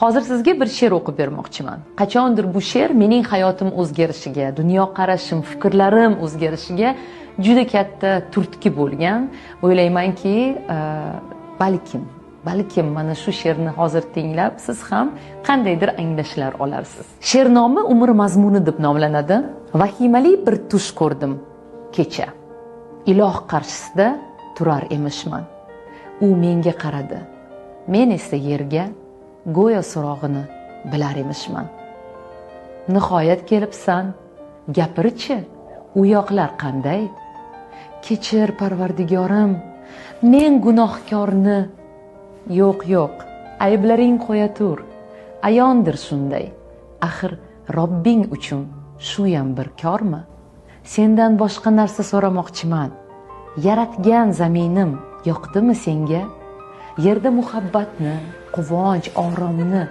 Hozir sizga bir she'r o'qib bermoqchiman. Qachondir bu she'r mening hayotim o'zgarishiga, dunyoqarashim, fikrlarim o'zgarishiga juda katta turtki bo'lgan. O'ylaymanki, balkim mana shu she'rni hozir tinglab siz ham qandaydir anglashlar olarsiz. She'r nomi umr mazmuni deb nomlanadi. Vahimali bir tush ko'rdim kecha. Iloh qarshisida turar emishman. U menga qaradi. Men esa yerga go'yo so'rog'ini bilar emishman. Nihoyat kelibsan, gapirchi, u yoqlar qanday? Kechir Parvardigorim, men gunohkorni. Yo'q, ayblaring qo'ya tur. Ayondir shunday. Axir Robbing uchun shu ham bir kormi? Sendan boshqa narsa so'ramoqchiman. Yaratgan zaminim yoqdimi senga? Yerda muhabbatni, quvonch, oromni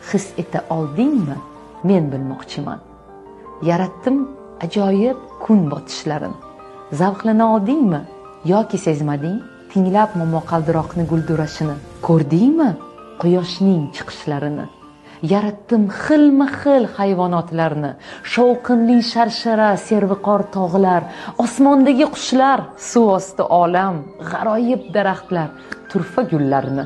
his eta oldingmi? Men bilmoqchiman. Yaratdim ajoyib kun botishlarin. Zavqlana oldingmi yoki sezmading? Tinglab momaqaldiroqni guldurashini. Ko'rdingmi quyoshning chiqishlarini? Yaratdim xilma-xil hayvonotlarni, shovqinli sharshara, serviqor tog'lar, osmondagi qushlar, suv osti olam, g'aroyib daraxtlar, turfa gullarni,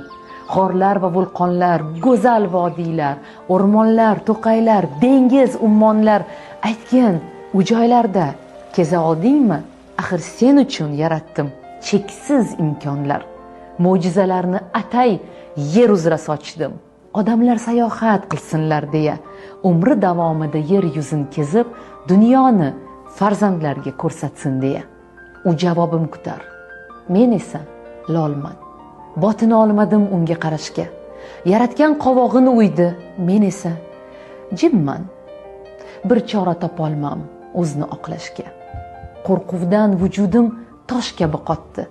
g'orlar va vulqonlar, go'zal vodiylar, o'rmonlar, to'qaylar, dengiz, ummonlar. Aytgin, u joylarda keza oldingmi? Axir sen uchun yaratdim cheksiz imkonlar. Mo'jizalarni atay yer uzra sochdim. Odamlar sayohat qilsinlar deya, umri davomida yer yuzini kezib, dunyoni farzandlarga ko'rsatsin deya. U javobim kutar. Men esa lolman. Botin olmadim unga qarashga. Yaratgan qovog'ini uydi, men esa jimman. Bir chora topolmam o'zni oqlashga. Qo'rquvdan vujudim tosh kabi qotdi.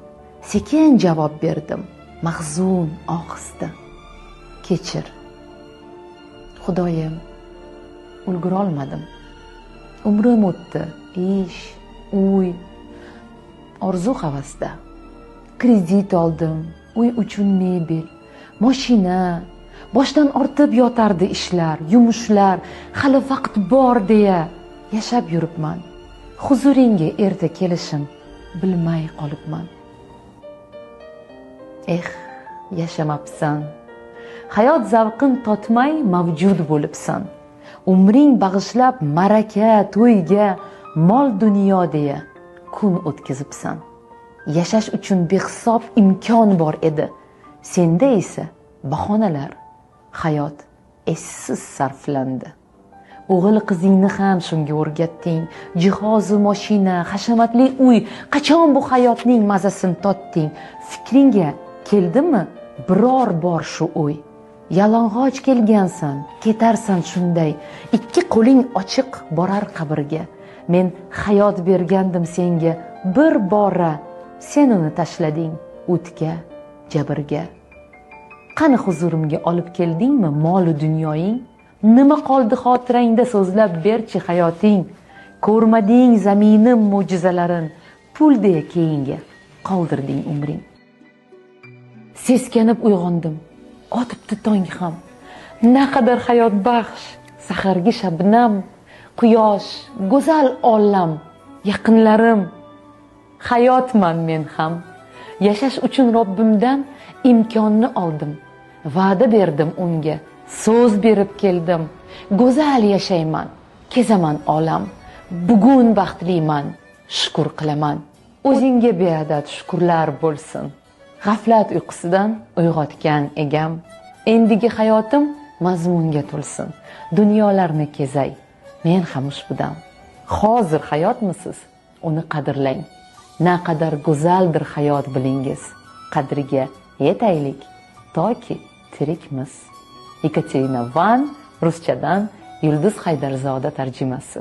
Sekin javob berdim, mahzun ohista. Kechir. Xudoyim, ulgura olmadim. Umrim o'tdi, ish, uy, orzu havasda. Kredit oldim, uy uchun mebel, mashina, boshdan ortib yotardi ishlar, yumushlar, hali vaqt bor deya yashab yuribman. Huzuringga erta kelishim bilmay qolibman. Yashamabsan. Hayot zavqin totmay mavjud bo'libsan. Umring bag'ishlab maraka, to'yga, mol dunyo deya kun o'tkazibsan. Yashash uchun behisob imkon bor edi. Senda esa bahonalar, hayot essiz sarflandi. O'g'il qizingni ham shunga o'rgatding. Jihozu mashina, hashamatli uy, qachon bu hayotning mazasini totding? Fikringga keldimi biror bor shu o'y? Yalang'och kelgansan, ketarsan shunday. Ikki qo'ling ochiq borar qabrga. Men hayot bergandim senga bir bora. Sen uni tashlading o'tga, jabrga. Qani huzurimga olib keldingmi mol dunyoying? Nima qoldi xotirangda so'zlab berchi hayoting? Ko'rmading zaminim mo'jizalarin, pulday keyinga qoldirding umring. Seskanib uyg'ondim, otibdi tong ham. Naqadar hayot baxsh, sahargi shabnam, quyosh, go'zal olam, yaqinlarim. Hayotman men ham. Yashash uchun Robbimdan imkonni oldim. Va'da berdim unga, so'z berib keldim. Go'zal yashayman, kezaman olam. Bugun baxtliman, shukr qilaman. O'zingga beadad shukrlar bo'lsin. G'aflat uyqusidan uyg'otgan egam. Endigi hayotim mazmunga to'lsin. Dunyolarni kezay, men ham ushbudan. Hozir hayotmisiz? Uni qadrlang. Naqadar go'zaldir hayot bilingiz. Qadriga yetaylik toki tirikmiz. Ekaterina Van, ruschadan Yulduz Haydarzoda tarjimasi.